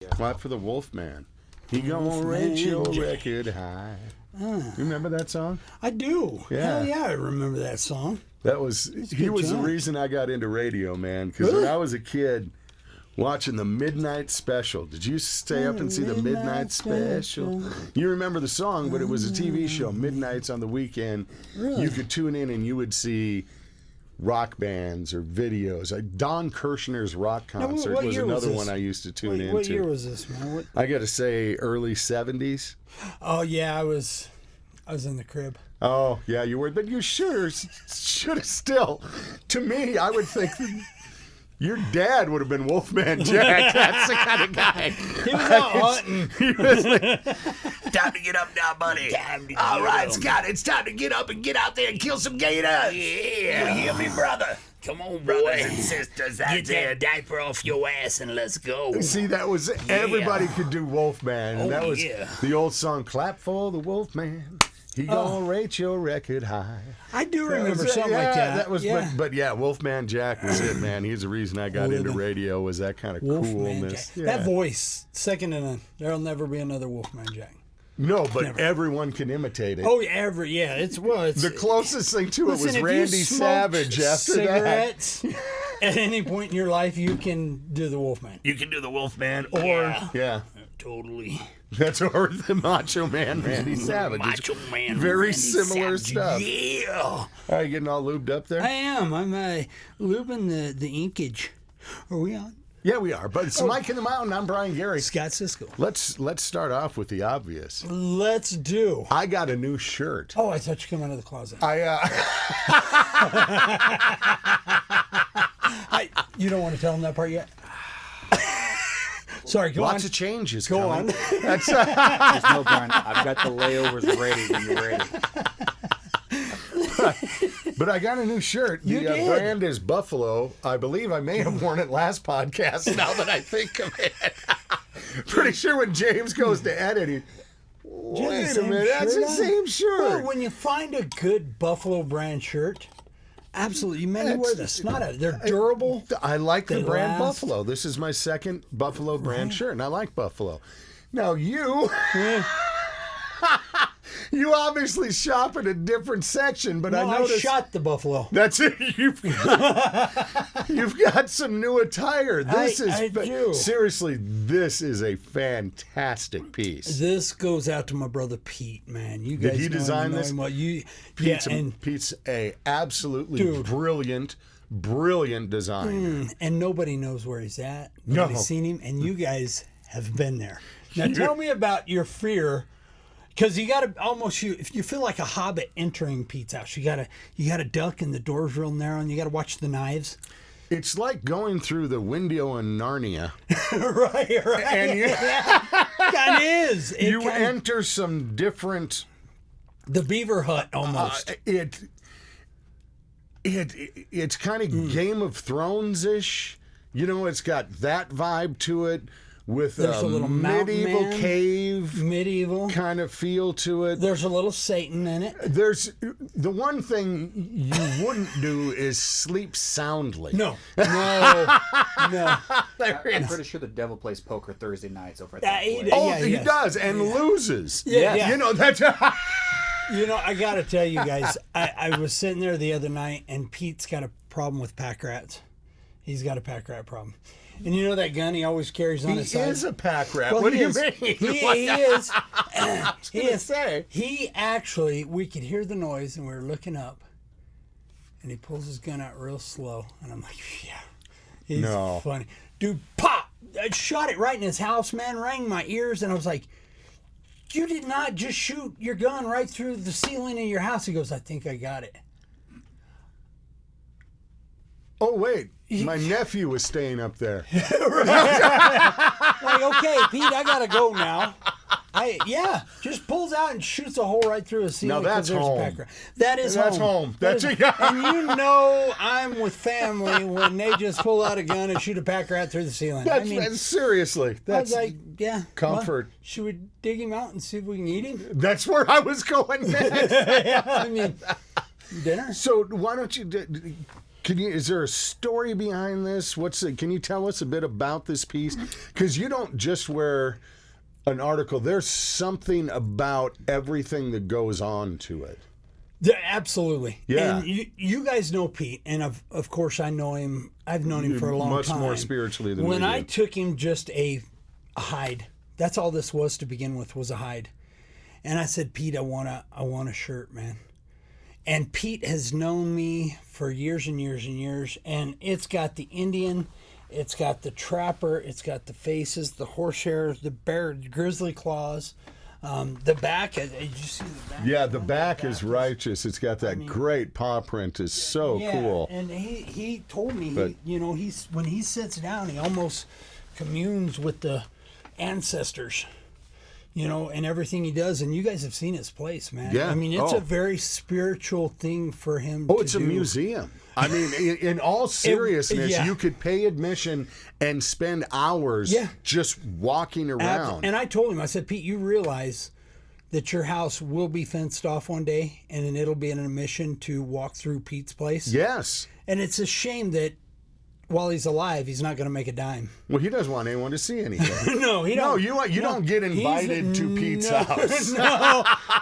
Clap for the Wolfman. He gonna rate your record high. You remember that song? I do. Yeah. Hell yeah, I remember that song. That was he was the reason I got into radio, man. Because when I was a kid, watching the Midnight Special. Did you stay up and see the Midnight Special? You remember the song, but it was a TV show. Midnights on the weekend. Really? You could tune in and you would see rock bands or videos. Don Kirshner's rock concert was another one I used to tune into. What year was this, man? I got to say early 70s. Oh yeah, I was in the crib. Oh yeah, you were, but you should have still. To me, I would think your dad would have been Wolfman Jack. That's the kind of guy. He was out hunting. He was like, time to get up now, buddy. All right, Scott, it's time to get up and get out there and kill some gators. Yeah. You hear me, brother? Come on, brothers and sisters. Get that diaper off your ass and let's go. See, that was everybody could do Wolfman, and that was yeah. the old song. Clap for the Wolfman. He gonna rate your record high. I do remember something like that. That was, yeah. but yeah, Wolfman Jack was it, man. He's the reason I got into radio. Was that kind of coolness? Yeah. That voice, second to none. There'll never be another Wolfman Jack. No, but everyone can imitate it. Oh, it's the closest thing to it was Randy Savage. After cigarettes, at any point in your life, you can do the Wolfman. You can do the Wolfman, or yeah, totally. That's or the Macho Man, Randy Savage. Macho Man, very Randy similar Savage. stuff. Yeah. Are you getting all lubed up there? I am. I'm lubing the inkage. Are we on? Yeah, we are. But it's Mike in the Mountain. I'm Brian Gary. Scott Cisco. Let's start off with the obvious. Let's do. I got a new shirt. Oh, I thought you came out of the closet. You don't want to tell them that part yet? Sorry, go on. Lots of changes. Go coming. on. That's Just know, Brian, I've got the layovers ready when you're ready. But I got a new shirt. The brand is Buffalo. I believe I may have worn it last podcast now that I think of it. Pretty sure when James goes to edit it, wait a minute, that's the same shirt. Well, when you find a good Buffalo brand shirt, absolutely, you may wear this. They're durable. I like the brand last. Buffalo. This is my second Buffalo brand shirt, and I like Buffalo. Now you... You obviously shop in a different section, but I noticed... I shot the Buffalo. That's it. You've got some new attire. I do. Seriously, this is a fantastic piece. This goes out to my brother Pete, man. You guys Did he design this? Pete's a absolutely brilliant designer. And nobody knows where he's at. Nobody's seen him, and you guys have been there. Now tell me about your fear. Because you got to if you feel like a hobbit entering Pete's house, you got to duck, and the door's real narrow, and you got to watch the knives. It's like going through the window in Narnia. right. And Kind of is. You enter some different... The beaver hut, almost. It's kind of Game of Thrones-ish. You know, it's got that vibe to it. With there's a little medieval cave kind of feel to it. There's a little Satan in it. There's the one thing you wouldn't do is sleep soundly. No. I'm pretty sure the devil plays poker Thursday nights over at that place. He does and loses. Yeah. You know that's. You know, I got to tell you guys, I was sitting there the other night, and Pete's got a problem with pack rats. He's got a pack rat problem. And you know that gun he always carries on his side? He is a pack rat. Well, what do you is. mean? He is. I was going to say. He actually, we could hear the noise, and we were looking up, and he pulls his gun out real slow. And I'm like, yeah. He's funny. Dude, pop! I shot it right in his house, man. Rang my ears, and I was like, you did not just shoot your gun right through the ceiling of your house. He goes, I think I got it. Oh, wait. My nephew was staying up there. Like, okay, Pete, I got to go now. Just pulls out and shoots a hole right through his ceiling. Now that's home. That is home. That's and you know I'm with family when they just pull out a gun and shoot a pack rat through the ceiling. Seriously. That's I was like, yeah. comfort. Well, should we dig him out and see if we can eat him? That's where I was going next. Dinner? So why don't you... Is there a story behind this? Can you tell us a bit about this piece? Because you don't just wear an article. There's something about everything that goes on to it. Yeah, absolutely. Yeah. And you guys know Pete, and of course I know him. I've known him for a long time. Much more spiritually than when we I do. took him just a hide. That's all this was to begin with, was a hide. And I said, Pete, I want a shirt, man. And Pete has known me for years and years and years, and it's got the Indian, it's got the trapper, it's got the faces, the horsehair, the bear, grizzly claws. The back, did you see the back? Yeah, the back is righteous. It's got that great paw print. It's so cool. And he told me, when he sits down, he almost communes with the ancestors, and everything he does. And you guys have seen his place, man. Yeah. I mean, it's a very spiritual thing for him Oh, to it's a do. museum. I mean, in all seriousness, you could pay admission and spend hours just walking around. And I told him, I said, Pete, you realize that your house will be fenced off one day, and then it'll be an admission to walk through Pete's place. Yes. And it's a shame that while he's alive, he's not going to make a dime. Well, he doesn't want anyone to see anything. No, he don't. No, you don't get invited to Pete's house.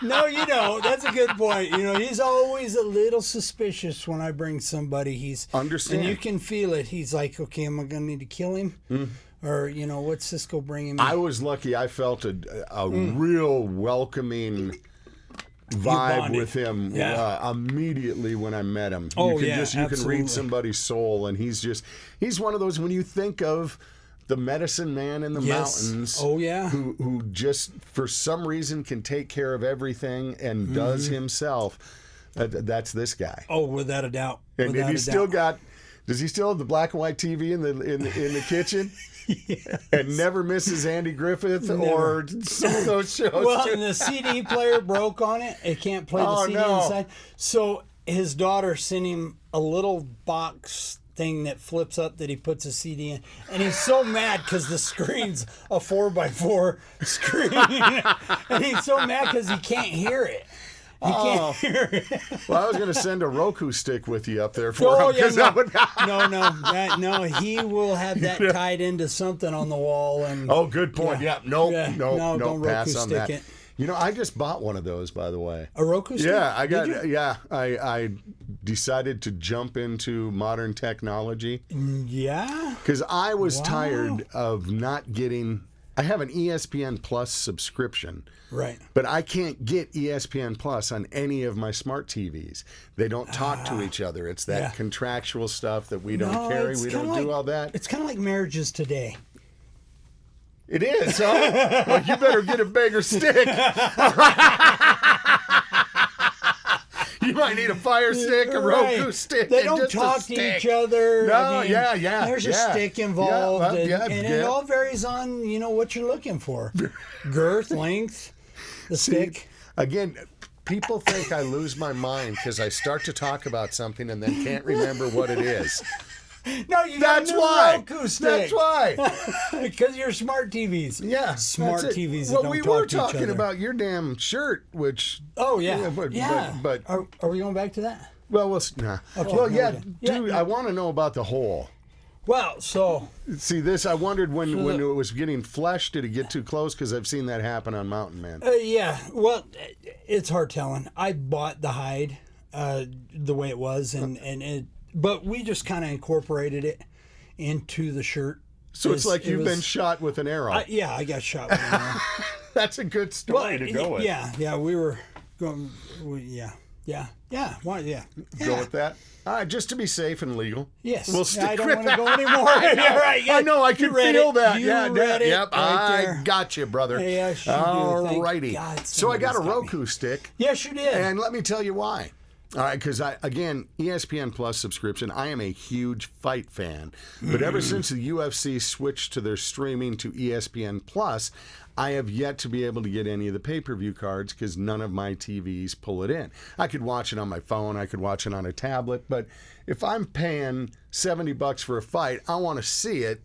No, you don't. That's a good point. He's always a little suspicious when I bring somebody. Understand. And you can feel it. He's like, okay, am I going to need to kill him? Or, what's Cisco bringing me? I was lucky. I felt a real welcoming vibe with him immediately when I met him. You can read somebody's soul, and he's one of those, when you think of the medicine man in the mountains, who just for some reason can take care of everything and does himself. That's this guy. Oh, without a doubt. And he's still got. Does he still have the black and white TV in the kitchen? Yes. And never misses Andy Griffith or some of those shows. Well, and the CD player broke on it. It can't play the CD inside. So his daughter sent him a little box thing that flips up that he puts a CD in. And he's so mad because the screen's a 4x4 screen. And he's so mad because he can't hear it. He can't hear it. Well, I was going to send a Roku stick with you up there for him. No, he will have that tied into something on the wall. And good point. No, don't pass Roku on stick that. it. I just bought one of those, by the way. A Roku stick? Yeah, I decided to jump into modern technology. Yeah. Because I was tired of not getting. I have an ESPN Plus subscription. Right. But I can't get ESPN Plus on any of my smart TVs. They don't talk to each other. It's that contractual stuff that we don't carry. We don't do all that. It's kind of like marriages today. It is, huh? Well, you better get a bigger stick. You might need a Fire Stick, a Roku stick. They don't talk to each other. No, There's a stick involved, and it all varies on what you're looking for: girth, length, the stick. Again, people think I lose my mind because I start to talk about something and then can't remember what it is. No, you got a new Roku stick. That's why. Because you're smart TVs. Yeah. Smart TVs. Well, we were talking about your damn shirt, which. Oh, yeah. But are we going back to that? Well, nah. Okay, well, dude, I want to know about the hole. Well, so. See, this, I wondered when it was getting fleshed, did it get too close? Because I've seen that happen on Mountain Man. Yeah. Well, it's hard telling. I bought the hide the way it was, but we just kind of incorporated it into the shirt. So it's like you've been shot with an arrow. I got shot with an arrow. That's a good story to go with. Yeah, we were going. Go with that. Just to be safe and legal. Yes. We'll stick I don't with want to go anymore. I know. I can feel that. Read it Yep. right I got you, brother. Yes, you all righty. So I got a Roku stick. Yes, you did. And let me tell you why. All right, because ESPN Plus subscription, I am a huge fight fan. But ever since the UFC switched to their streaming to ESPN Plus, I have yet to be able to get any of the pay-per-view cards because none of my TVs pull it in. I could watch it on my phone, I could watch it on a tablet, but if I'm paying $70 for a fight, I want to see it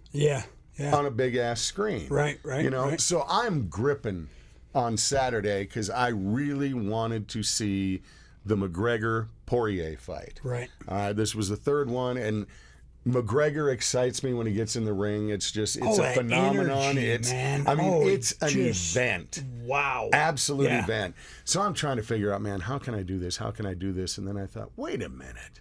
on a big-ass screen. Right. So I'm gripping on Saturday because I really wanted to see the McGregor-Poirier fight. Right. This was the third one, and McGregor excites me when he gets in the ring. It's a phenomenon. Energy, man. It's an event. Wow. Absolute event. So I'm trying to figure out, man, how can I do this? How can I do this? And then I thought, wait a minute.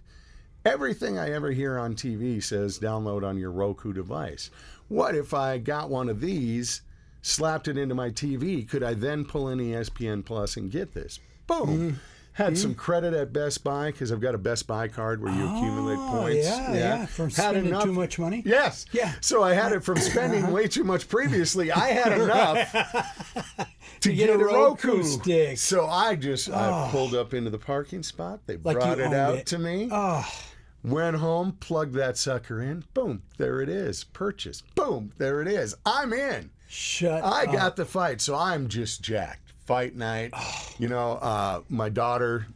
Everything I ever hear on TV says download on your Roku device. What if I got one of these, slapped it into my TV? Could I then pull in ESPN Plus and get this? Boom. Had some credit at Best Buy because I've got a Best Buy card where you accumulate points. Yeah. From spending too much money? Yes. Yeah. So I had it from spending way too much previously. I had enough to get a Roku stick. So I pulled up into the parking spot. They brought it out to me. Went home, plugged that sucker in. Boom. There it is. Purchase. Boom. There it is. I'm in. I got the fight. So I'm just jacked. Fight night. My daughter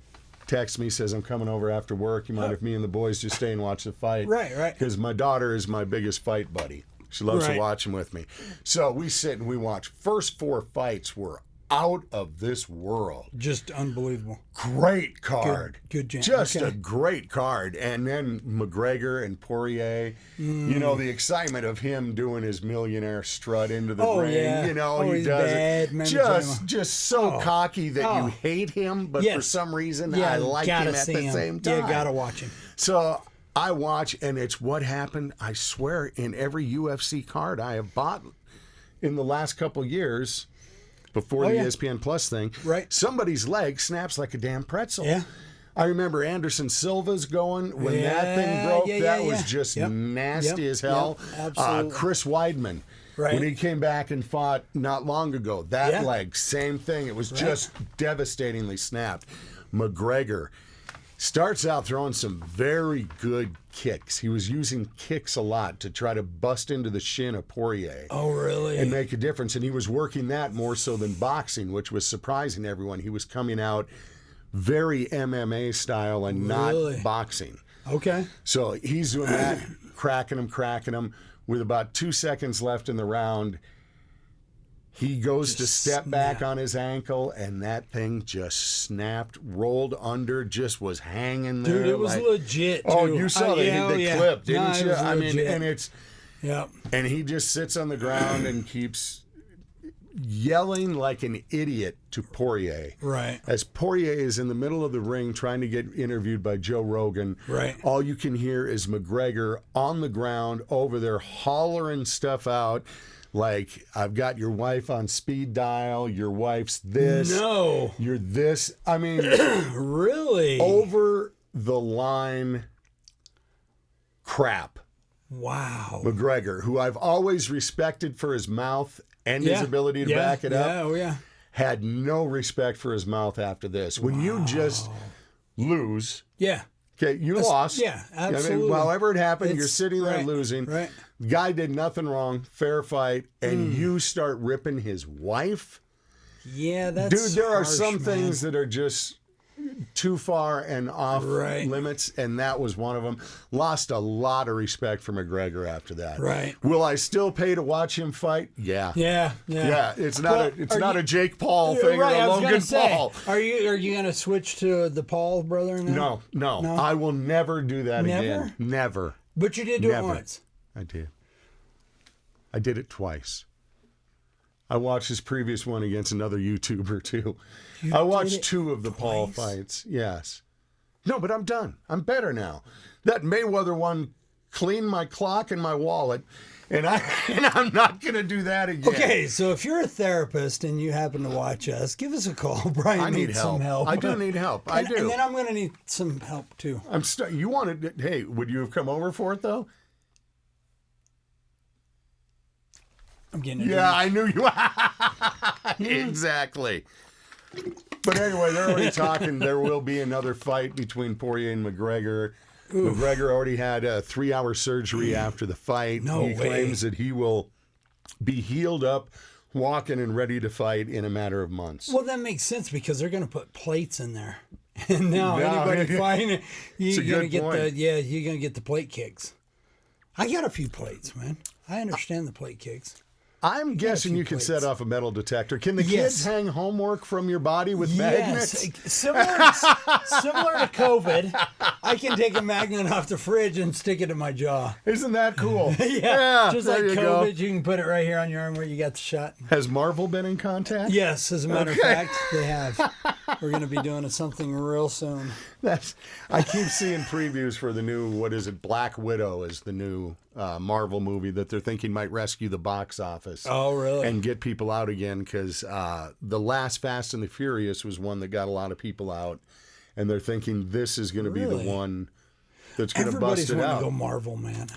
texts me, says I'm coming over after work. You mind if me and the boys just stay and watch the fight? Right. Because my daughter is my biggest fight buddy. She loves to watch them with me. So we sit and we watch. First 4 fights were out of this world. Just unbelievable. Great card. Good jam. Just a great card. And then McGregor and Poirier, the excitement of him doing his millionaire strut into the ring. Yeah. He does it. Just so cocky that you hate him, but for some reason I like him at the same time. You gotta watch him. So I watch, and it's what happened, I swear, in every UFC card I have bought in the last couple years. Before the ESPN Plus thing, somebody's leg snaps like a damn pretzel. Yeah. I remember Anderson Silva's going when that thing broke. That was just nasty as hell. Absolutely. Chris Weidman, when he came back and fought not long ago, that leg, same thing. It was just devastatingly snapped. McGregor starts out throwing some very good kicks. He was using kicks a lot to try to bust into the shin of Poirier. Oh, really? And make a difference. And he was working that more so than boxing, which was surprising everyone. He was coming out very MMA style and not boxing. Okay. So he's doing that, cracking him. With about 2 seconds left in the round, he goes to step back on his ankle, and that thing just snapped, rolled under, just was hanging there. Dude, it was legit, too. Oh, you saw the clip, didn't you? I mean, legit. and it's... Yeah. And he just sits on the ground and keeps yelling like an idiot to Poirier. Right. As Poirier is in the middle of the ring trying to get interviewed by Joe Rogan, all you can hear is McGregor on the ground over there hollering stuff out. Like, I've got your wife on speed dial, your wife's this. No. You're this. I mean, really? Over the line crap. Wow. McGregor, who I've always respected for his mouth and his ability to back it up, had no respect for his mouth after this. When you just lose. Yeah. Okay, you lost. Yeah, absolutely. I mean, however it happened, you're sitting there losing. Right. Guy did nothing wrong, fair fight, and you start ripping his wife. Yeah, that's Dude, there are harsh, some man. things that are just too far and off limits, and that was one of them. Lost a lot of respect for McGregor after that. Right. Will I still pay to watch him fight? Yeah. Yeah. It's not a Jake Paul thing or a Logan Paul. Are you going to switch to the Paul brother now? No. I will never do that again. Never. But you did do it once. I did. I did it twice. I watched his previous one against another YouTuber, too. I watched 2 of the Paul fights. Yes. No, but I'm done. I'm better now. That Mayweather one cleaned my clock and my wallet, and I'm not going to do that again. Okay, so if you're a therapist and you happen to watch us, give us a call. Brian needs some help. I do need help. I do. And then I'm going to need some help, too. You wanted... Hey, would you have come over for it, though? I'm getting it. Yeah, I knew you. Exactly. But anyway, they're already talking. There will be another fight between Poirier and McGregor. Oof. McGregor already had a 3-hour surgery after the fight. He claims that he will be healed up, walking and ready to fight in a matter of months. Well, that makes sense because they're going to put plates in there. And now anybody fighting, you're going to get the plate kicks. I got a few plates, man. I understand the plate kicks. I'm guessing you can set off a metal detector. Can the kids hang homework from your body with magnets? Similar to COVID, I can take a magnet off the fridge and stick it in my jaw. Isn't that cool? Just like COVID, you can put it right here on your arm where you got the shot. Has Marvel been in contact? Yes, as a matter of fact, they have. We're going to be doing something real soon. I keep seeing previews for the new, Black Widow is the new Marvel movie that they're thinking might rescue the box office. Oh, really? And get people out again, because the last Fast and the Furious was one that got a lot of people out, and they're thinking this is going to be the one that's going to bust it out. Everybody's want to go Marvel, man.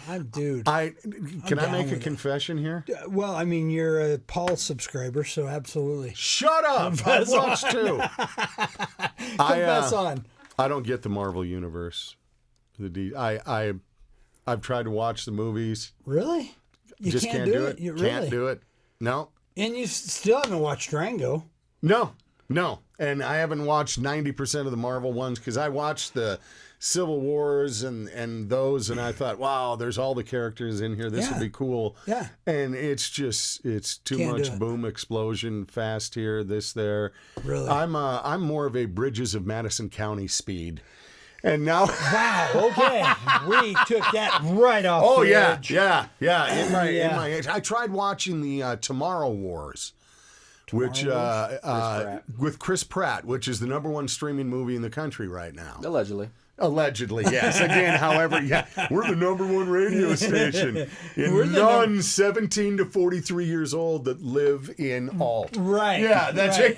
Can I make a confession here? Well, I mean, you're a Paul subscriber, so absolutely. Shut up! I've watched two. Confess on. I don't get the Marvel universe. I've tried to watch the movies. Really? You just can't do it. You really? Can't do it. No. And you still haven't watched Rango. No. And I haven't watched 90% of the Marvel ones, because I watched the Civil Wars and those, and I thought, wow, there's all the characters in here. This would be cool. Yeah. And it's too much boom, explosion, fast here, this, there. Really? I'm more of a Bridges of Madison County speed. And now, wow. Okay, we took that right off. The edge. Yeah. In my age, I tried watching the Tomorrow Wars, with Chris Pratt, which is the #1 streaming movie in the country right now. Allegedly, yes. Again, however, we're the #1 radio station in 17 to 43 years old that live in Alt. Right. Yeah, that's right.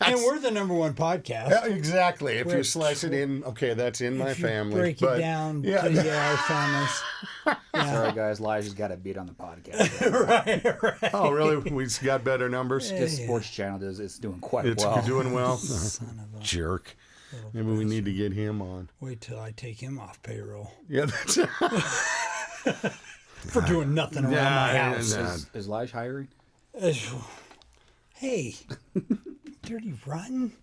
And we're the #1 podcast. Yeah, exactly. If you slice it in, okay, that's in my family. Break it down to our families. Sorry, guys. Elijah's got a beat on the podcast. right. Oh, really? We've got better numbers? This sports channel is doing quite it's well. It's doing well? Son of a jerk. Maybe we need to get him on. Wait till I take him off payroll. Yeah, that's for doing nothing around my house. Is Lige hiring? Hey, Dirty Rotten?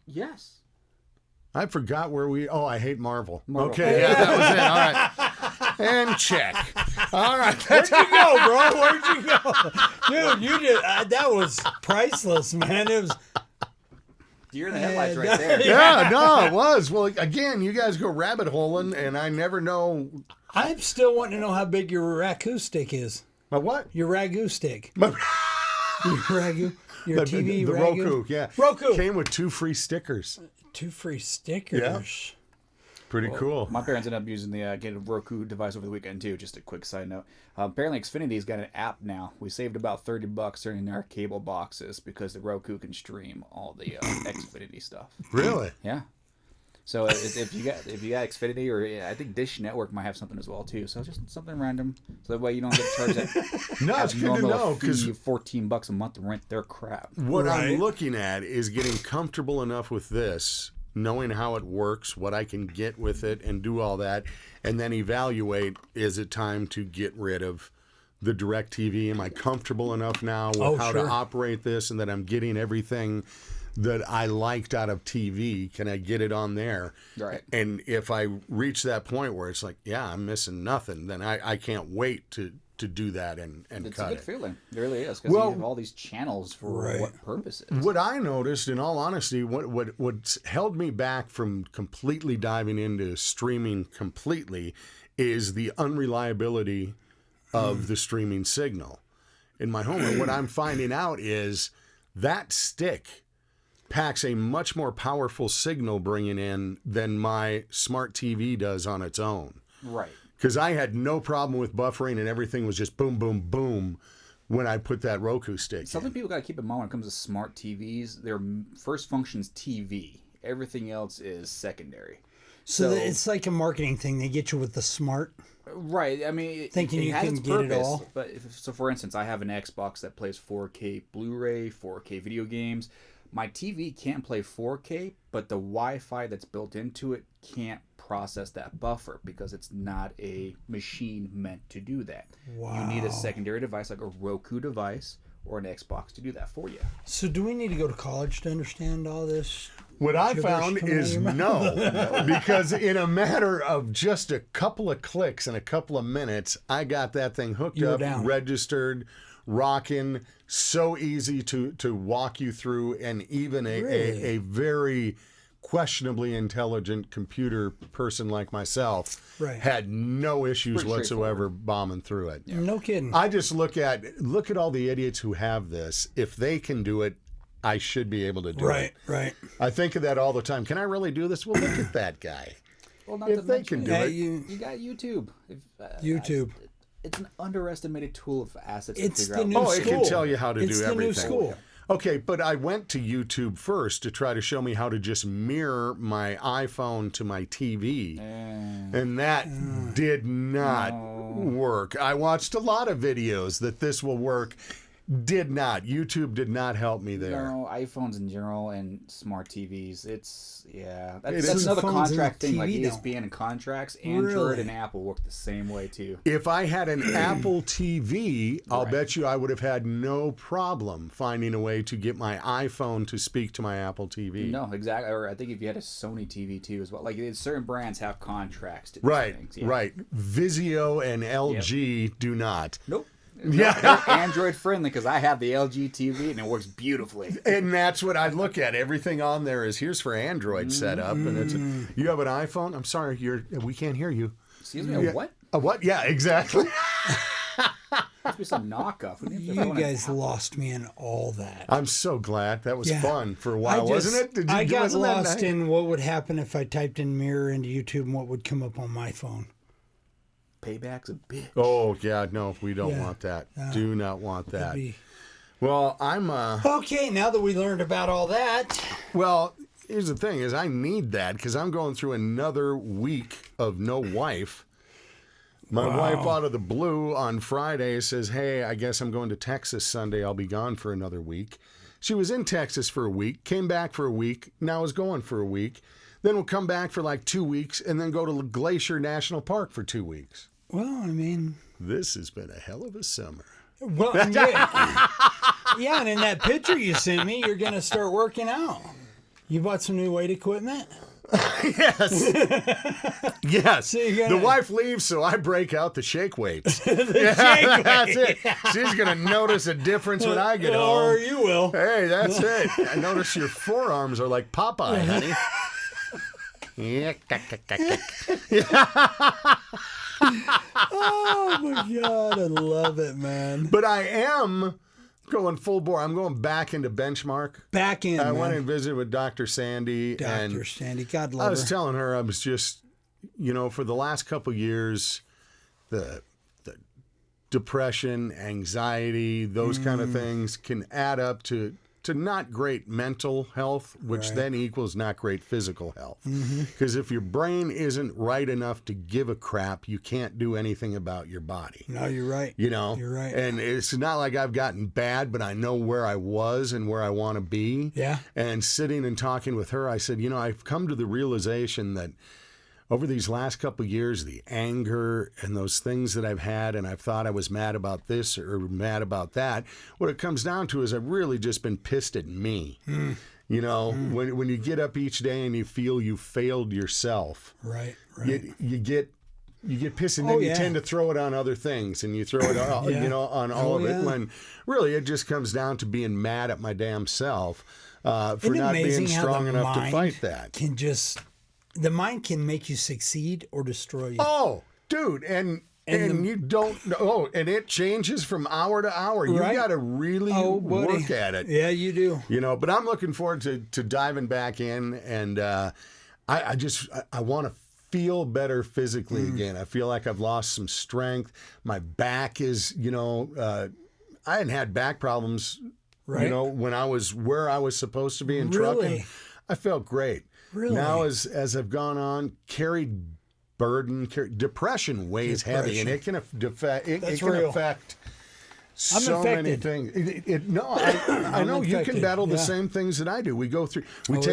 Yes. I forgot where we... Oh, I hate Marvel. Okay, yeah, that was it. All right. And check. All right. Where'd you go, bro? Where'd you go? Dude, you did... that was priceless, man. It was... You're in the headlights right there. Yeah, no, it was. Well, again, you guys go rabbit holing, and I never know... I'm still wanting to know how big your ragu stick is. My what? Your ragu stick. Your ragu? Your TV the ragu? Roku, yeah. Roku. Came with 2 free stickers. 2 free stickers. Yeah. Pretty cool. My parents ended up using the getting a Roku device over the weekend too. Just a quick side note. Apparently, Xfinity's got an app now. We saved about $30 turning our cable boxes because the Roku can stream all the Xfinity stuff. Really? Yeah. So if you got Xfinity, or I think Dish Network might have something as well too. So just something random, so that way you don't get charged that. No, it's good to know, because $14 a month to rent their crap. What I'm looking at is getting comfortable enough with this, knowing how it works, what I can get with it, and do all that, and then evaluate, is it time to get rid of the DirecTV? Am I comfortable enough now with how to operate this, and that I'm getting everything that I liked out of TV? Can I get it on there? Right. And if I reach that point where it's like, yeah, I'm missing nothing, then I can't wait to do that and it's cut it. It's a good feeling. It really is, because you have all these channels for what purposes. What I noticed, in all honesty, what held me back from completely diving into streaming completely is the unreliability of the streaming signal in my home. And what I'm finding out is that stick packs a much more powerful signal bringing in than my smart TV does on its own. Right. Because I had no problem with buffering, and everything was just boom, boom, boom when I put that Roku stick Something people got to keep in mind when it comes to smart TVs, their first function's TV. Everything else is secondary. So it's like a marketing thing. They get you with the smart. Right. I mean, thinking you can get it all. But so, for instance, I have an Xbox that plays 4K Blu-ray, 4K video games. My TV can't play 4K, but the Wi-Fi that's built into it can't process that buffer because it's not a machine meant to do that. Wow. You need a secondary device like a Roku device or an Xbox to do that for you. So do we need to go to college to understand all this? What I Sugar found coming out is of your no, because in a matter of just a couple of clicks and a couple of minutes, I got that thing hooked You were up, down. registered, rocking. So easy to walk you through, and even Really? a very questionably intelligent computer person like myself Right. had no issues Pretty whatsoever bombing through it. No kidding. I just look at all the idiots who have this. If they can do it, I should be able to do it. Right. I think of that all the time. Can I really do this? Well, look at that guy. Well, not If to they mention can do Yeah, it. you, you got YouTube. YouTube. It's an underestimated tool of assets It's to the figure new out. Oh, it can school. tell you how to It's do the everything. new school. Okay, but I went to YouTube first to try to show me how to just mirror my iPhone to my TV. And that did not work. I watched a lot of videos that this will work. Did not. YouTube did not help me there. No, iPhones in general and smart TVs. That's is. another Phones and contract thing. Like TV ESPN and contracts. Android Really? and Apple work the same way too. If I had an Apple TV, I'll Right. bet you I would have had no problem finding a way to get my iPhone to speak to my Apple TV. No, exactly. Or I think if you had a Sony TV too as well. Like certain brands have contracts to these Right, things. Yeah. right. Vizio and LG do not. Nope. Yeah. They're Android friendly because I have the LG TV and it works beautifully. And that's what I look at. Everything on there is here's for Android setup, and it's you have an iPhone. I'm sorry, we can't hear you. Excuse me, what? A what? Yeah, exactly. Must be some knockoff. Who names their You phone an guys Apple? lost me in all that. I'm so glad that was Yeah. fun for a while, wasn't it? I got wasn't that lost nice? in what would happen if I typed in mirror into YouTube and what would come up on my phone. Payback's a bitch. Oh yeah, no, we don't Yeah. want that. Do not want that. Be- Well, I'm Okay, now that we learned about all that, well. Here's the thing: is I need that because I'm going through another week of no wife. My wife, out of the blue, on Friday says, "Hey, I guess I'm going to Texas Sunday. I'll be gone for another week." She was in Texas for a week, came back for a week, now is going for a week. Then we'll come back for like 2 weeks and then go to Glacier National Park for 2 weeks. well, I mean, This has been a hell of a summer. well, yeah, and in that picture you sent me, you're going to start working out. You bought some new weight equipment? Yes. Yes. So you're gonna- The wife leaves, so I break out the shake weights. Shake That's it. She's going to notice a difference when I get Or home. you will. Hey, that's it. I notice your forearms are like Popeye, honey. Oh my God, I love it, man. But I am going full bore. I'm going back into benchmark. Back in, I went man. and visited with Dr. Sandy. Dr. And Sandy, God I love was her. telling her I was just, for the last couple of years, the depression, anxiety, those kind of things can add up to not great mental health, which Right. then equals not great physical health. Because if your brain isn't right enough to give a crap, you can't do anything about your body. No, you're right. You're right. And it's not like I've gotten bad, but I know where I was and where I want to be. Yeah. And sitting and talking with her, I said, I've come to the realization that over these last couple of years, the anger and those things that I've had, and I've thought I was mad about this or mad about that, what it comes down to is I've really just been pissed at me. When you get up each day and you feel you failed yourself, Right. you get pissed, and Oh, then you yeah. tend to throw it on other things, and you throw it all, Yeah. on all of yeah. it. When really it just comes down to being mad at my damn self for Isn't it not being amazing how strong the enough to mind fight that. The mind can make you succeed or destroy you. Oh, dude, and you don't know. Oh, and it changes from hour to hour. You Right. got to really buddy. work at it. Yeah, you do. But I'm looking forward to diving back in, and I want to feel better physically again. I feel like I've lost some strength. My back is, I hadn't had back problems, Right. when I was where I was supposed to be in Really? trucking. I felt great. Really? Now, as I've gone on, depression weighs heavy, and it can That's can real. affect I'm so many affected. things. I know you can affected, battle the yeah. same things that I do. We take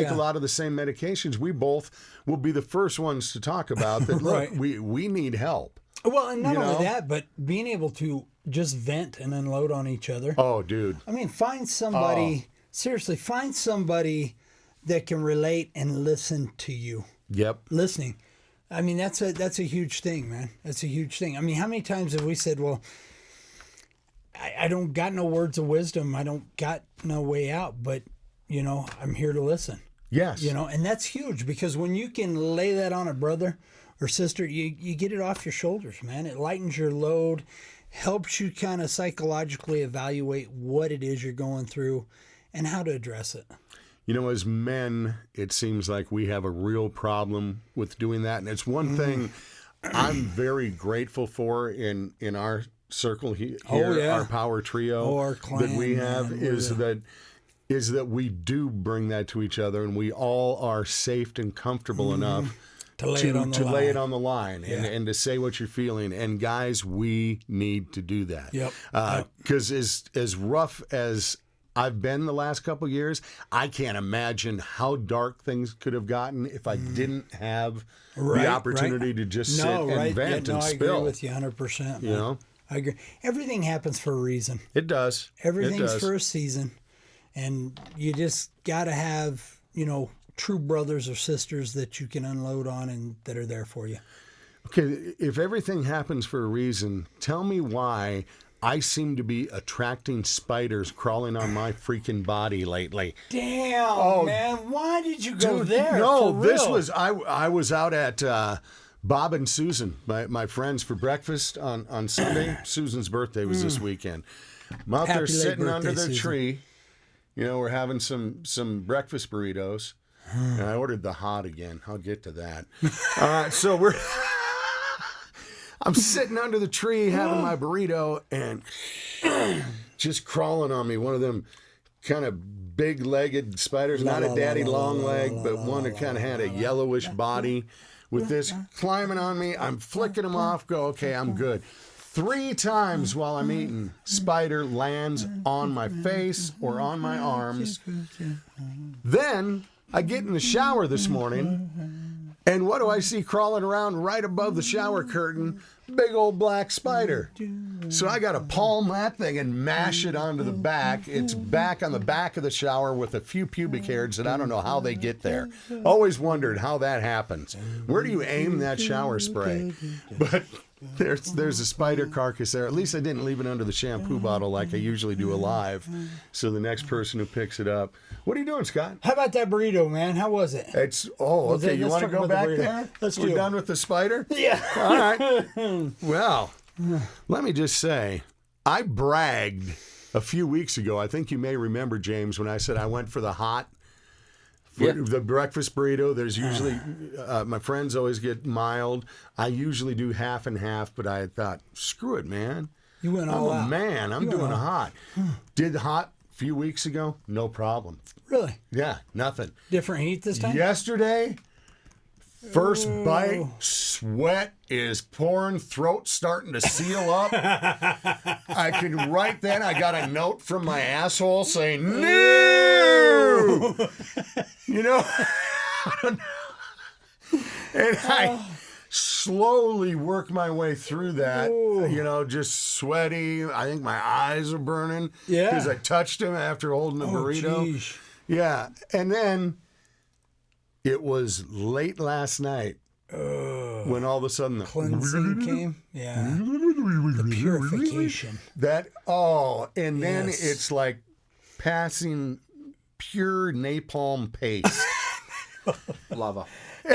yeah. a lot of the same medications. We both will be the first ones to talk about that. Look, Right. we need help. Well, and not You know? only that, but being able to just vent and unload on each other. Oh, dude. I mean, find somebody, seriously, find somebody that can relate and listen to you. Yep. Listening. I mean, that's a huge thing, man. That's a huge thing. I mean, how many times have we said, well, I don't got no words of wisdom. I don't got no way out, but, I'm here to listen. Yes. And that's huge, because when you can lay that on a brother or sister, you get it off your shoulders, man. It lightens your load, helps you kind of psychologically evaluate what it is you're going through and how to address it. As men, it seems like we have a real problem with doing that. And it's one thing I'm very grateful for in our circle here, our power trio our clan, that we have, man. is that we do bring that to each other, and we all are safe and comfortable enough to lay it on the line. And to say what you're feeling. And guys, we need to do that. Yep. Because as rough as I've been the last couple of years, I can't imagine how dark things could have gotten if I didn't have the opportunity to just sit and vent and spill. I agree with you 100%. I agree. Everything happens for a reason. It does. Everything's for a season. And you just got to have, true brothers or sisters that you can unload on and that are there for you. Okay, if everything happens for a reason, tell me why I seem to be attracting spiders crawling on my freaking body lately. Damn, man. Why did you go there? No, for real? this was, I was out at Bob and Susan, my friends, for breakfast on Sunday. Susan's birthday was this weekend. I'm out there sitting under their tree. We're having some breakfast burritos. And I ordered the hot again. I'll get to that. So I'm sitting under the tree having my burrito, and just crawling on me, one of them kind of big-legged spiders, not a daddy long leg, but one that kind of had a yellowish body, with this climbing on me. I'm flicking them off, okay, I'm good. 3 times while I'm eating, spider lands on my face or on my arms. Then I get in the shower this morning, and what do I see crawling around right above the shower curtain? Big old black spider. So I got to palm that thing and mash it onto the back. It's back on the back of the shower with a few pubic hairs that I don't know how they get there. Always wondered how that happens. Where do you aim that shower spray? But there's a spider carcass there. At least I didn't leave it under the shampoo bottle like I usually do alive. So the next person who picks it up. What are you doing, Scott? How about that burrito, man? How was it? Okay. You want to go back there? We're done with the spider? Yeah. All right. Well, let me just say, I bragged a few weeks ago. I think you may remember, James, when I said I went for the hot. The breakfast burrito, there's usually, my friends always get mild. I usually do half and half, but I thought, screw it, man. You went all out. Man, I'm doing a hot. Did hot a few weeks ago, no problem. Really? Yeah, nothing. Different heat this time? Yesterday, first bite, sweat is pouring, throat starting to seal up. I can right then, I got a note from my asshole saying, no! I don't know. And I slowly work my way through that, just sweaty. I think my eyes are burning because I touched him after holding the burrito. Geez. Yeah. And then it was late last night when all of a sudden the cleansing came. Yeah. The purification. And then it's like passing pure napalm paste. Lava. If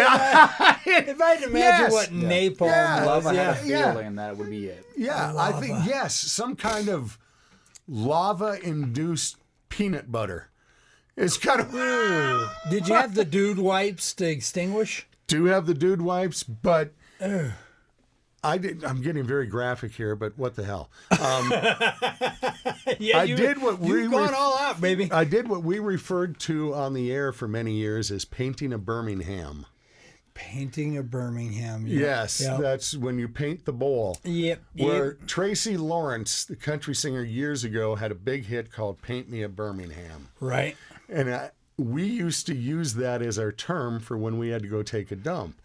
I had to imagine what napalm was, Lava had a feeling that would be it. Yeah, I think, yes, some kind of lava-induced peanut butter. It's kind of... Did you have the dude wipes to extinguish? Do have the dude wipes, but... I'm getting very graphic here, but what the hell? You've gone all out, baby. I did what we referred to on the air for many years as painting a Birmingham. Painting a Birmingham. Yes, that's when you paint the bowl. Yep. Where Tracy Lawrence, the country singer years ago, had a big hit called Paint Me a Birmingham. Right. And we used to use that as our term for when we had to go take a dump.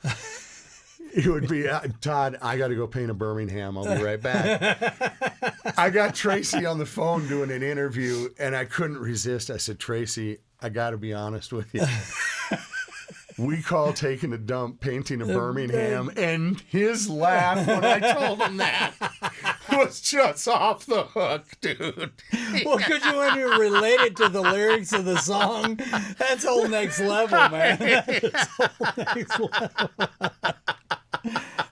It would be, Todd, I got to go paint a Birmingham. I'll be right back. I got Tracy on the phone doing an interview, and I couldn't resist. I said, Tracy, I got to be honest with you. We call taking a dump painting a Birmingham, and his laugh when I told him that was just off the hook, dude. Well, because when you relate it to the lyrics of the song, that's whole next level, man. That's whole next level.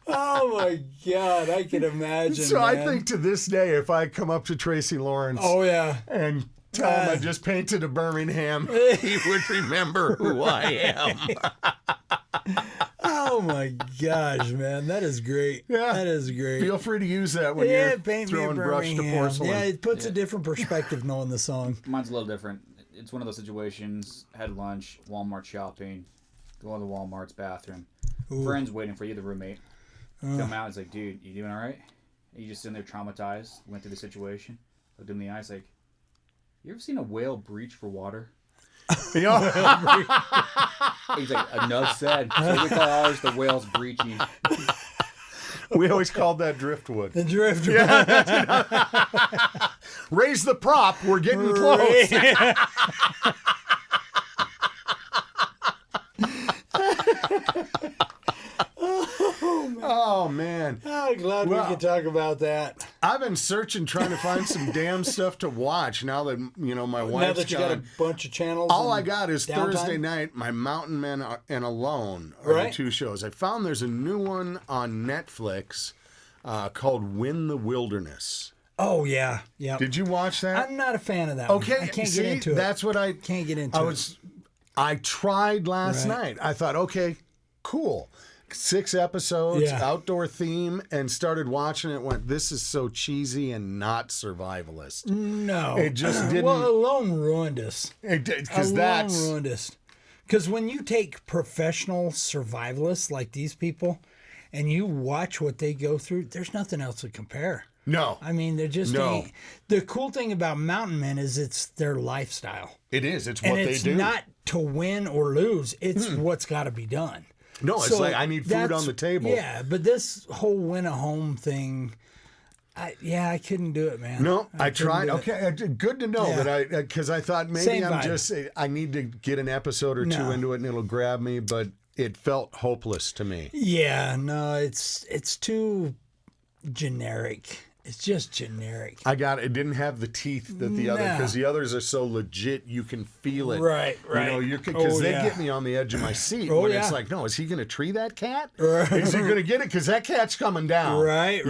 Oh my God, I can imagine. So man. I think to this day, if I come up to Tracy Lawrence, oh yeah, and tell him I just painted a Birmingham, he would remember who I am. Oh my gosh, man, that is great. Yeah. That is great. Feel free to use that when yeah, you're paint throwing me a brush to Birmingham. porcelain. Yeah, it puts a different perspective knowing the song. Mine's a little different. It's one of those situations. Had lunch, Walmart shopping, go in the Walmart's bathroom. Ooh. Friends waiting for you, the roommate. Come out, it's like, dude, you doing all right? You just sitting there traumatized, went through the situation. Looked him in the eyes like, you ever seen a whale breach for water? He's like, enough said. So we call ours the whales breaching. We always called that driftwood. The driftwood. Yeah. Raise the prop. We're getting close. Oh, man. Oh, glad we could talk about that. I've been searching, trying to find some damn stuff to watch now that, my wife's Now that you got a bunch of channels. All I got is downtime? Thursday night, My Mountain Men and Alone are the two shows. I found there's a new one on Netflix called Win the Wilderness. Oh, yeah. Yeah. Did you watch that? I'm not a fan of that Okay, one. I can't see, get into it. That's what I can't get into it. I tried last night. I thought, okay, cool. 6 episodes, outdoor theme, and started watching it. Went, this is so cheesy and not survivalist. No, it just didn't. Well, Alone ruined us. It did, because that's ruined us. Because when you take professional survivalists like these people, and you watch what they go through, there's nothing else to compare. No, I mean, they're just ain't. The cool thing about mountain men is it's their lifestyle. It is. It's what they do. And it's not to win or lose. It's what's got to be done. No, it's like I need food on the table. Yeah, but this whole win a home thing, I couldn't do it, man. No, I tried. Okay, good to know that because I thought maybe I need to get an episode or two into it and it'll grab me, but it felt hopeless to me. Yeah, no, it's too generic. It's just generic. It didn't have the teeth that the other, because the others are so legit, you can feel it. Right. Because they get me on the edge of my seat when it's like, no, is he going to tree that cat? Right. Is he going to get it? Because that cat's coming down. Right.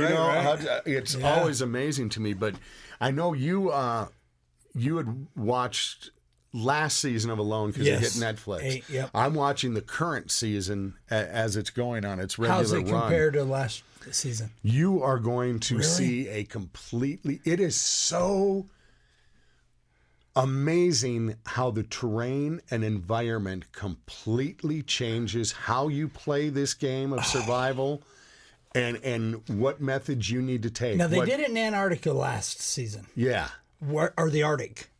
It's always amazing to me. But I know you had watched last season of Alone because it hit Netflix. Yep. I'm watching the current season as it's going on its regular run. How's it compared to last season? You are going to see a completely... It is so amazing how the terrain and environment completely changes how you play this game of survival and what methods you need to take. Now, they did it in Antarctica last season. Yeah. Or the Arctic.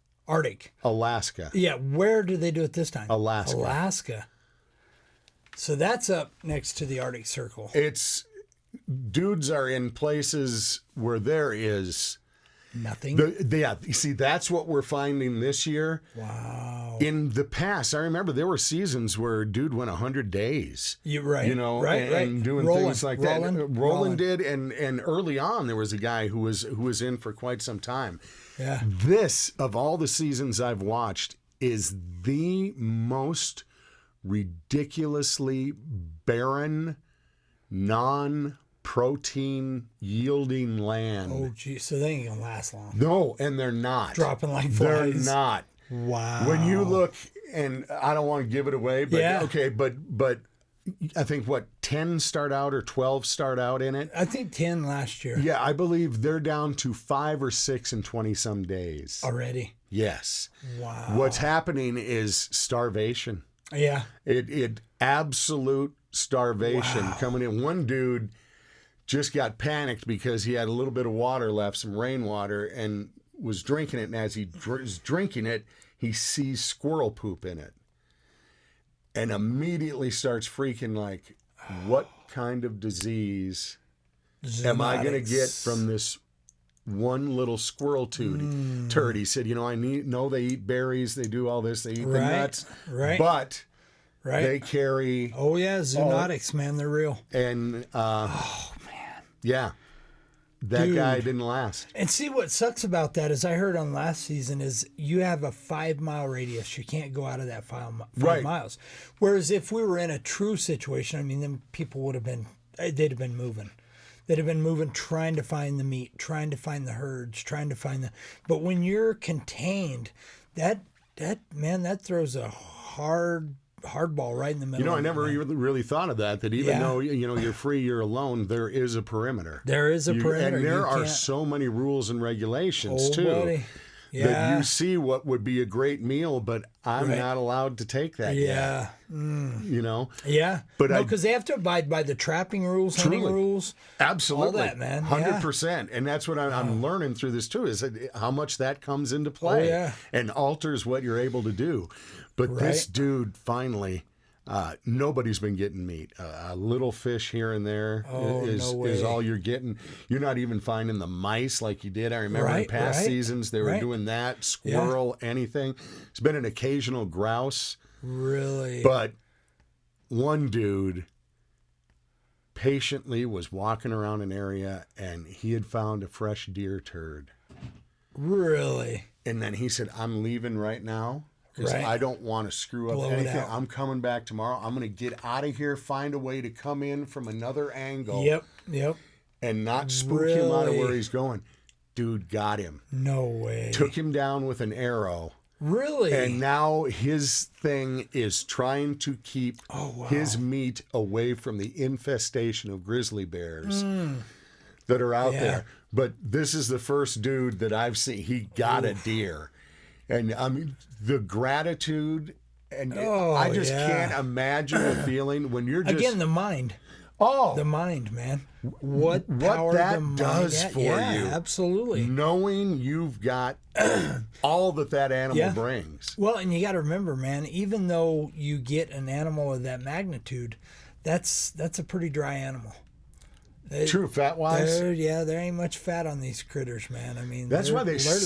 Alaska. Yeah, where did they do it this time? Alaska. So that's up next to the Arctic Circle. Dudes are in places where there is nothing. You see, that's what we're finding this year. Wow. In the past, I remember there were seasons where dude went 100 days. And doing things like that. Roland did, and early on there was a guy who was in for quite some time. Yeah. This, of all the seasons I've watched, is the most ridiculously barren, non-protein yielding land. Oh, geez. So they ain't going to last long. No, and they're not. Dropping like flies. They're not. Wow. When you look, and I don't want to give it away, but okay, but I think 10 start out or 12 start out in it? I think 10 last year. Yeah, I believe they're down to 5 or 6 in 20-some days. Already? Yes. Wow. What's happening is starvation. Yeah. It absolute starvation coming in. One dude just got panicked because he had a little bit of water left, some rainwater, and was drinking it. And as he was drinking it, he sees squirrel poop in it. And immediately starts freaking like, what kind of disease am I going to get from this one little squirrel turd? He said, I know they eat berries, they do all this, they eat the nuts, but they carry... Oh, yeah, zoonotics, man, they're real. And, oh, man. Yeah. That guy didn't last. And see, what sucks about that is I heard on last season is you have a 5-mile radius. You can't go out of that 5 miles. Whereas if we were in a true situation, I mean, then people would have been, they'd have been moving. They'd have been moving, trying to find the meat, trying to find the herds, trying to find the... But when you're contained, that throws a hardball right in the middle. I never really thought of that even though, you're free, you're alone, there is a perimeter. There is a perimeter. And there are so many rules and regulations, too. Buddy. Yeah. That you see what would be a great meal, but I'm not allowed to take that yet. Yeah. But because they have to abide by the trapping rules, hunting rules. Absolutely. All that, man. 100%. And that's what I'm learning through this, too, is how much that comes into play and alters what you're able to do. But this dude finally... nobody's been getting meat. A little fish here and there is all you're getting. You're not even finding the mice like you did. I remember in past seasons they were doing that. Squirrel, anything. It's been an occasional grouse. Really? But one dude patiently was walking around an area and he had found a fresh deer turd. Really? And then he said, I'm leaving right now. Because I don't want to screw up anything. I'm coming back tomorrow. I'm going to get out of here, find a way to come in from another angle. Yep. And not spook him out of where he's going. Dude got him. No way. Took him down with an arrow. Really? And now his thing is trying to keep his meat away from the infestation of grizzly bears that are out there. But this is the first dude that I've seen. He got a deer. And I mean, the gratitude, and I just can't imagine the feeling when you're just... Again, the mind. The mind, man. What power that the mind does for you. Absolutely. Knowing you've got all that animal brings. Well, and you got to remember, man, even though you get an animal of that magnitude, that's a pretty dry animal. True, fat-wise? There ain't much fat on these critters, man. I mean, they're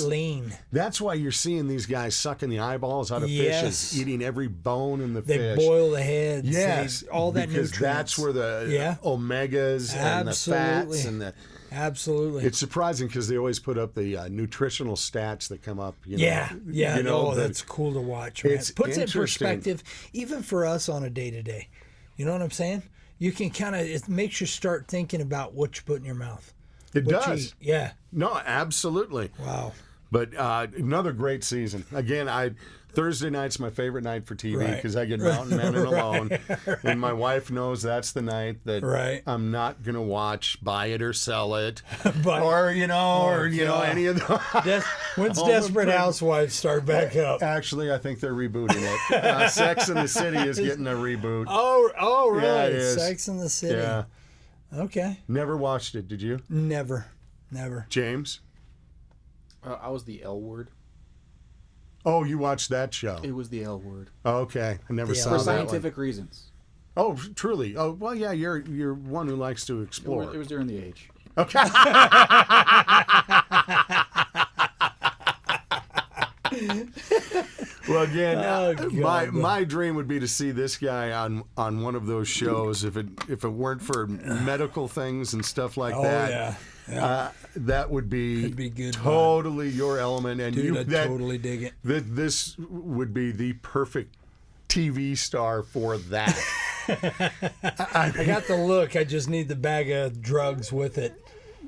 lean. That's why you're seeing these guys sucking the eyeballs out of fishes, eating every bone in the fish. They boil the heads. Yes, all that because nutrients. that's where the omegas and the fats and the... Absolutely. It's surprising because they always put up the nutritional stats that come up. That's cool to watch, man. It puts it in perspective, even for us on a day-to-day. You know what I'm saying? You can it makes you start thinking about what you put in your mouth. It does. Yeah. No, absolutely. Wow. But another great season. Again, Thursday night's my favorite night for TV because I get Mountain Men and Alone. And my wife knows that's the night that I'm not going to watch Buy It or Sell It. Or any of the... When's Desperate Housewives start back up? Actually, I think they're rebooting it. Sex and the City is getting a reboot. Oh, really? Yeah, it is. Sex and the City. Yeah. Okay. Never watched it, did you? Never. James? I was the L Word. Oh, you watched that show? It was the L Word. Oh, okay, I never saw that. For scientific reasons. Oh, truly? Oh, well, yeah. You're one who likes to explore. It was during the age. Okay. Well, again, my dream would be to see this guy on one of those shows. If it weren't for medical things and stuff like that. Yeah. That would be good, totally your element, and I'd totally dig it. This would be the perfect TV star for that. I got the look. I just need the bag of drugs with it,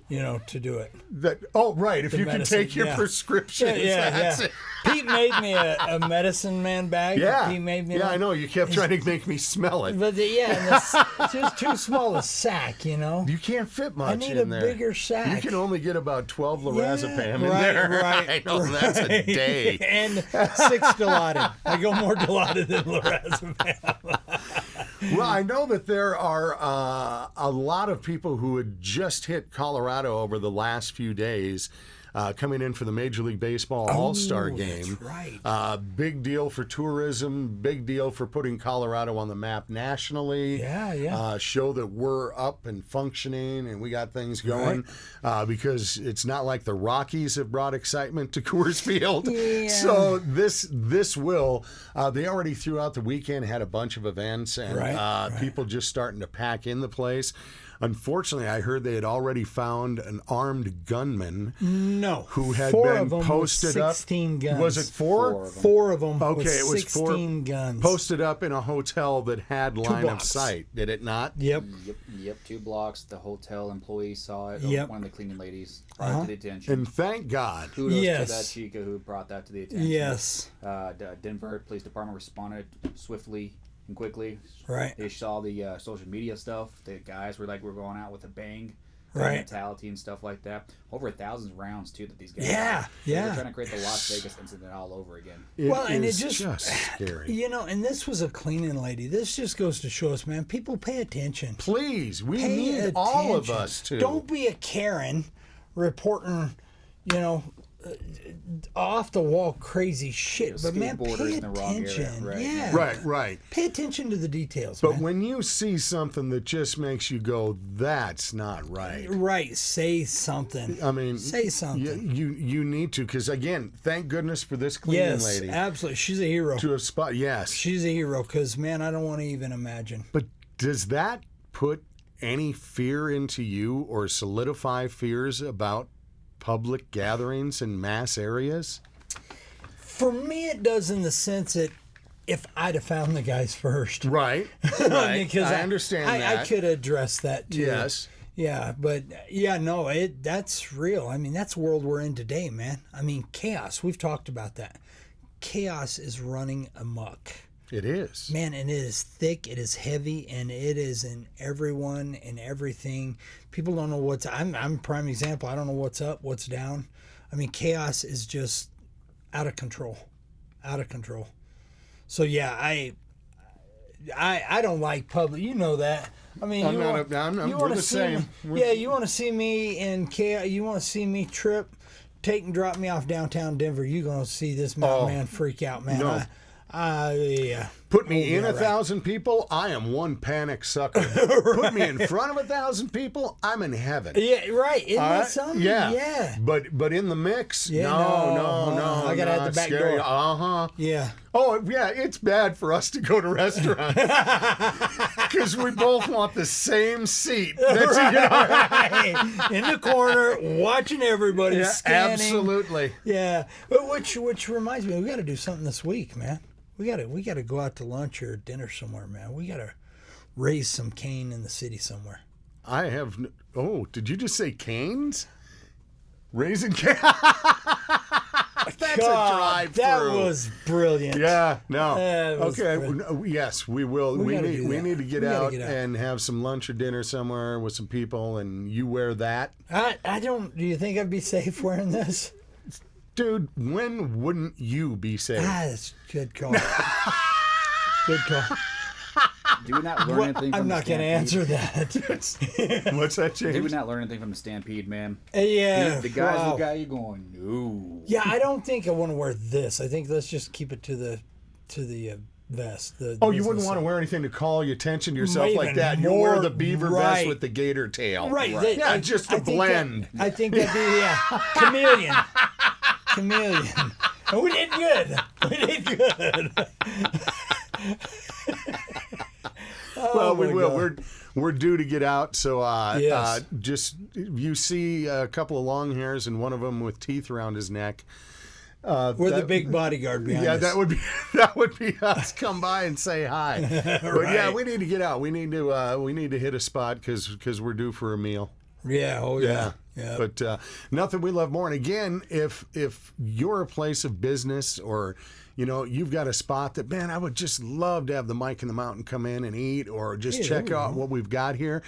to do it. If you can take your prescriptions. That's it. Pete made me a medicine man bag. Yeah. He made me I know. You kept trying to make me smell it. But it's just too small a sack, You can't fit much in there. I need a bigger sack. You can only get about 12 lorazepam in there. Right. I know, that's a day. And 6 Dilaudid. I go more Dilaudid than lorazepam. Well, I know that there are a lot of people who had just hit Colorado over the last few days. coming in for the Major League Baseball All-Star Game. That's right. Big deal for tourism, big deal for putting Colorado on the map nationally. Yeah. Show that we're up and functioning and we got things going, because it's not like the Rockies have brought excitement to Coors Field. Yeah. So this will, they already threw out the weekend, had a bunch of events, and people just starting to pack in the place. Unfortunately, I heard they had already found an armed gunman. No. Who had four been of them posted with up. 16 guns. Was it four? Four of them. Four of them with Okay, it was 16 guns. Posted up in a hotel that had line of blocks. sight. Did it not? Yep. Yep. 2 blocks. The hotel employee saw it. Yep. One of the cleaning ladies brought it to the attention. And thank God. Kudos Yes. to that chica who brought that to the attention. Yes. Denver Police Department responded swiftly and quickly. Right. They saw the social media stuff. The guys were like, we're going out with a bang. Right. Mentality and stuff like that. Over 1,000 rounds, too, that these guys Yeah, had. yeah. They're trying to create the Las Vegas incident all over again. And it is just scary. You know, and this was a cleaning lady. This just goes to show us, man, people pay attention. Please, we Pay need attention. all of us to. Don't be a Karen reporting, off the wall crazy shit. But man, skateboarders pay in the wrong area, attention. right. Yeah. Right. Pay attention to the details. But man. when you see something that just makes you go, that's not right. Right, say something. I mean, say something. You need to, because again, thank goodness for this cleaning Yes, lady absolutely. She's a hero. to have spot. Yes, She's a hero because, man, I don't want to even imagine. but does that put any fear into you or solidify fears about public gatherings in mass areas? For me, it does in the sense that if I'd have found the guys first. Right. Because I understand I that. could address that too. Yes. Yeah, but no, that's real. I mean, that's the world we're in today, man. I mean, chaos. We've talked about that. Chaos is running amok. It is. Man, and it is thick, it is heavy, and it is in everyone and everything. People don't know what's... I'm a prime example. I don't know what's up, what's down. I mean, chaos is just out of control. Out of control. So, yeah, I don't like public... You know that. I mean, we're the same. You want to see me in chaos? You want to see me trip, take and drop me off downtown Denver? You're going to see this mountain man freak out, man. No. Yeah. Put me in 1,000 people, I am one panic sucker. Put me in front of 1,000 people, I'm in heaven. Yeah, right. Isn't that something? Yeah. But in the mix, Yeah, no. I gotta have the back door. Yeah. Oh, yeah, it's bad for us to go to restaurants because we both want the same seat. That's, Right. In the corner, watching everybody scanning. Absolutely. Yeah. But which reminds me, we got to do something this week, man. We got to go out to lunch or dinner somewhere, man. We got to raise some cane in the city somewhere. I have. Did you just say canes? Raising cane. That's a drive-through. That was brilliant. Yeah. No. Okay. Yes, we will. We need to get out get out and have some lunch or dinner somewhere with some people, and you wear that. I don't. Do you think I'd be safe wearing this? Dude, when wouldn't you be safe? That's good call. Good call. Do we not learn anything from I'm the not going to answer that. What's that, James? Did we not learn anything from the Stampede, man? Yeah. The guys wow. who got you going, no. Yeah, I don't think I want to wear this. I think let's just keep it to the vest. You wouldn't want to wear anything to call your attention to yourself like Even that. You more, wear the beaver vest right. with the gator tail. Right. Yeah, just to blend. I think that'd be, chameleon. Chameleon. And we did good. Well, we my will. God. We're due to get out, so Yes. just you see a couple of long hairs and one of them with teeth around his neck. We're the big bodyguard behind us. that would be us. Come by and say hi. But yeah, we need to get out. We need to hit a spot because we're due for a meal. Yeah. Oh yeah. Yeah. But nothing we love more. And again, if you're a place of business or you've got a spot that, man, I would just love to have the Mike in the Mountain come in and eat or just check out what we've got here.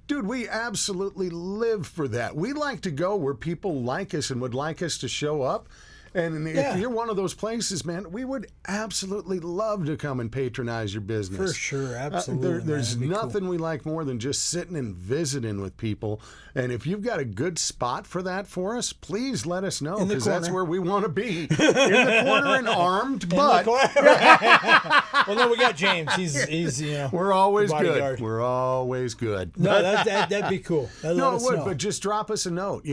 Dude, we absolutely live for that. We like to go where people like us and would like us to show up. And if you're one of those places, man, we would absolutely love to come and patronize your business. For sure, absolutely. There's nothing we like more than just sitting and visiting with people. And if you've got a good spot for that for us, please let us know, because that's where we want to be. In the corner and armed, but... Well, no, we got James. He's we're always bodyguard. good. We're always good. No, that'd be cool. No, it would, but just drop us a note,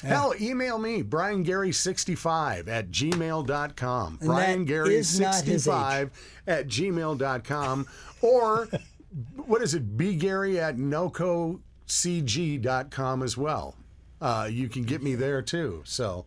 Hell, email me, briangary65@gmail.com. briangary65@gmail.com. Or, what is it, bgary@nococg.com as well. You can get me there, too. So,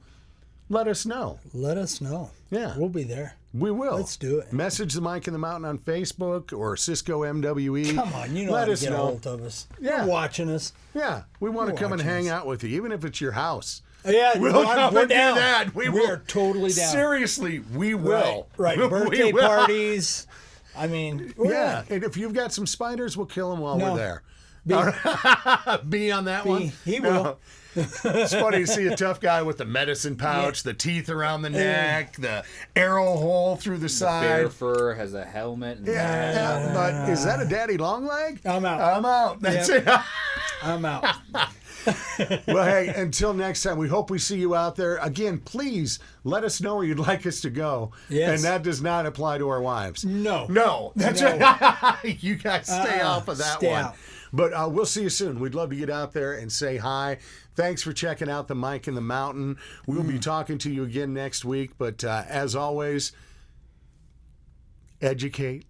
let us know. Let us know. Yeah. We'll be there. We will. Let's do it. Message the Mike in the Mountain on Facebook or Cisco MWE. Come on, you know how to get a hold of us. Yeah. You're watching us. Yeah, we want to come and hang out with you, even if it's your house. Yeah, we'll come and down. do that. We are totally down. Seriously, we will. Right. Birthday parties. I mean, yeah. And if you've got some spiders, we'll kill them while we're there. B on that one. He will. It's funny to see a tough guy with the medicine pouch, the teeth around the neck, the arrow hole through the side. Bear fur has a helmet. And but is that a daddy long leg? I'm out. I'm out. That's it. I'm out. Well, hey, until next time, we hope we see you out there. Again, please let us know where you'd like us to go. Yes. And that does not apply to our wives. No. That's right. You guys stay off of that one. Out. But we'll see you soon. We'd love to get out there and say hi. Thanks for checking out the Mike in the Mountain. We'll be talking to you again next week. But as always, educate,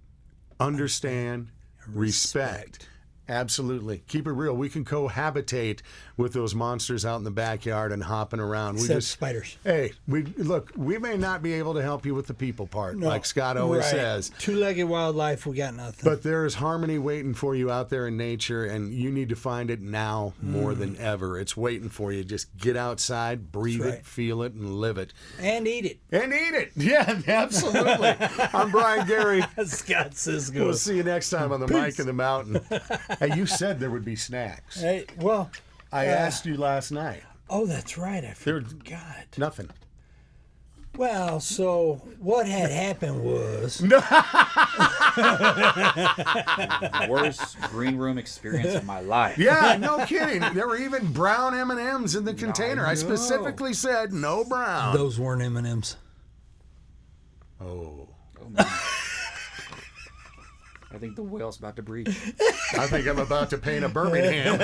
understand, respect. Absolutely. Keep it real. We can cohabitate with those monsters out in the backyard and hopping around. Except spiders. Hey, we may not be able to help you with the people part, like Scott always says. Two-legged wildlife, we got nothing. But there is harmony waiting for you out there in nature, and you need to find it now more than ever. It's waiting for you. Just get outside, breathe it, feel it, and live it. And eat it. And eat it. Yeah, absolutely. I'm Brian Gary. Scott Cisco. We'll see you next time on the Mike in the Mountain. Hey, you said there would be snacks. Hey, well, I asked you last night. Oh, that's right. I forgot. Nothing. Well, so what had happened was worst green room experience of my life. Yeah, no kidding. There were even brown M&Ms in the container. I specifically said no brown. Those weren't M&Ms. Oh man. I think the whale's about to breach. I think I'm about to paint a Birmingham.